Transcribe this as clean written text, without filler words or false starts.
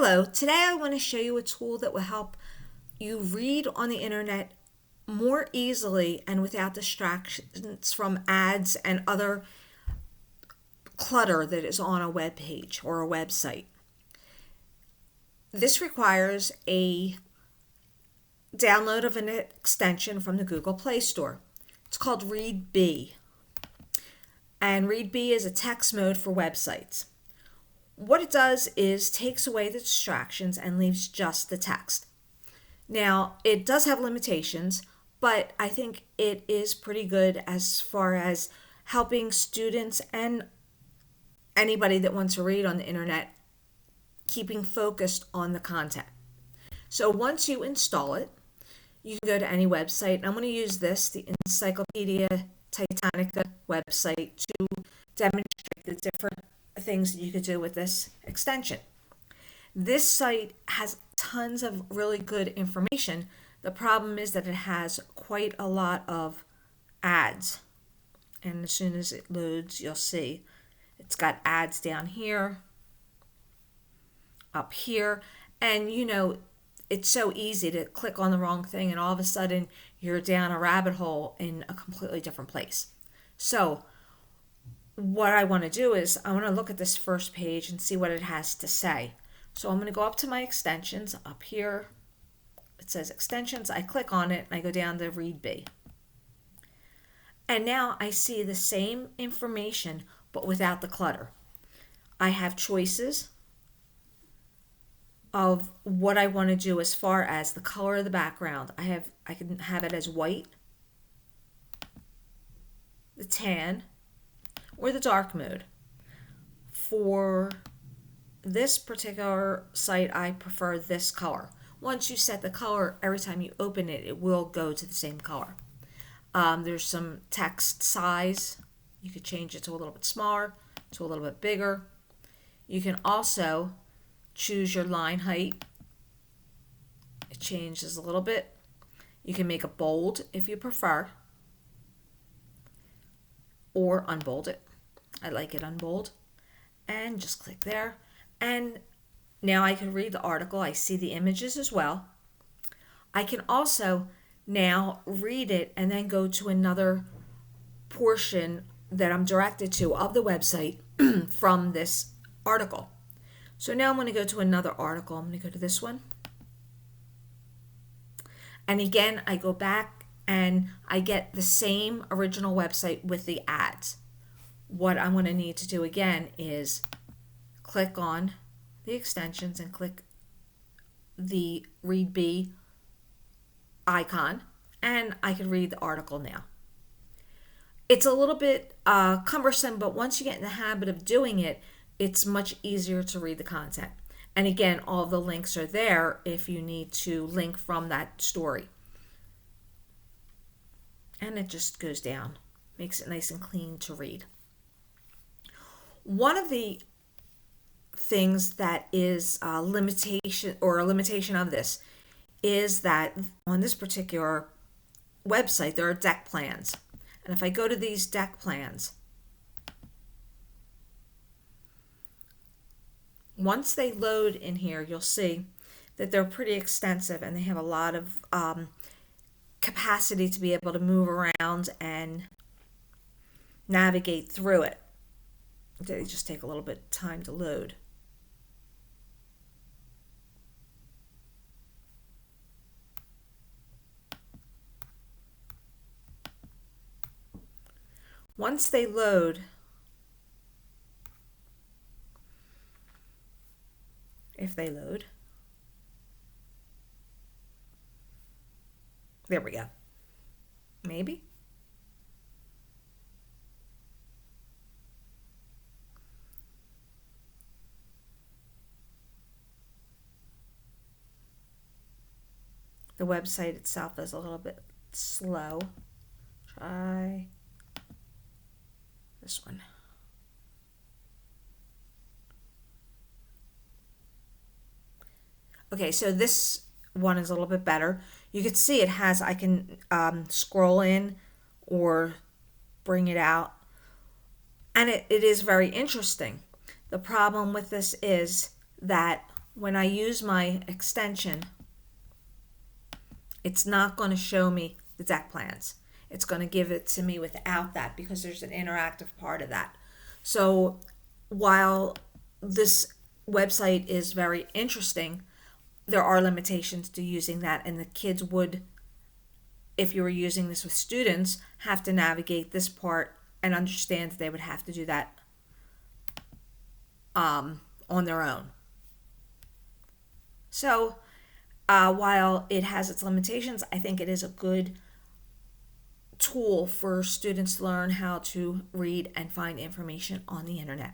Hello, today I want to show you a tool that will help you read on the internet more easily and without distractions from ads and other clutter that is on a web page or a website. This requires a download of an extension from the Google Play Store. It's called ReadBee, and ReadBee is a text mode for websites. What it does is takes away the distractions and leaves just the text. Now, it does have limitations, but I think it is pretty good as far as helping students and anybody that wants to read on the internet keeping focused on the content. So once you install it, you can go to any website. And I'm going to use the Encyclopedia Titanica website, to demonstrate the different things that you could do with this extension. This site has tons of really good information. The problem is that it has quite a lot of ads. And as soon as it loads, you'll see it's got ads down here, up here, and it's so easy to click on the wrong thing and all of a sudden you're down a rabbit hole in a completely different place. So what I want to do is I want to look at this first page and see what it has to say. So I'm going to go up to my extensions. Up here it says extensions. I click on it and I go down to ReadBee. And now I see the same information but without the clutter. I have choices of what I want to do as far as the color of the background. I can have it as white, the tan, or the dark mode. For this particular site, I prefer this color. Once you set the color, every time you open it, it will go to the same color. There's some text size. You could change it to a little bit smaller, to a little bit bigger. You can also choose your line height. It changes a little bit. You can make it bold if you prefer, or unbold it. I like it unbold. And just click there. And now I can read the article. I see the images as well. I can also now read it and then go to another portion that I'm directed to of the website from this article. So now I'm going to go to another article. I'm going to go to this one. And again, I go back and I get the same original website with the ads. What I'm going to need to do again is click on the extensions and click the ReadBee icon, and I can read the article now. It's a little bit cumbersome, but once you get in the habit of doing it, it's much easier to read the content. And again, all the links are there if you need to link from that story. And it just goes down, makes it nice and clean to read. One of the things that is a limitation of this is that on this particular website, there are deck plans. And if I go to these deck plans, once they load in here, you'll see that they're pretty extensive and they have a lot of capacity to be able to move around and navigate through it. They just take a little bit of time to load. Once they load, if they load, there we go. Maybe. The website itself is a little bit slow. Try this one. Okay, so this one is a little bit better. You can see I can scroll in or bring it out. And it is very interesting. The problem with this is that when I use my extension, it's not going to show me the deck plans. It's going to give it to me without that because there's an interactive part of that. So while this website is very interesting, there are limitations to using that, and the kids would, if you were using this with students, have to navigate this part and understand that they would have to do that on their own. So while it has its limitations, I think it is a good tool for students to learn how to read and find information on the internet.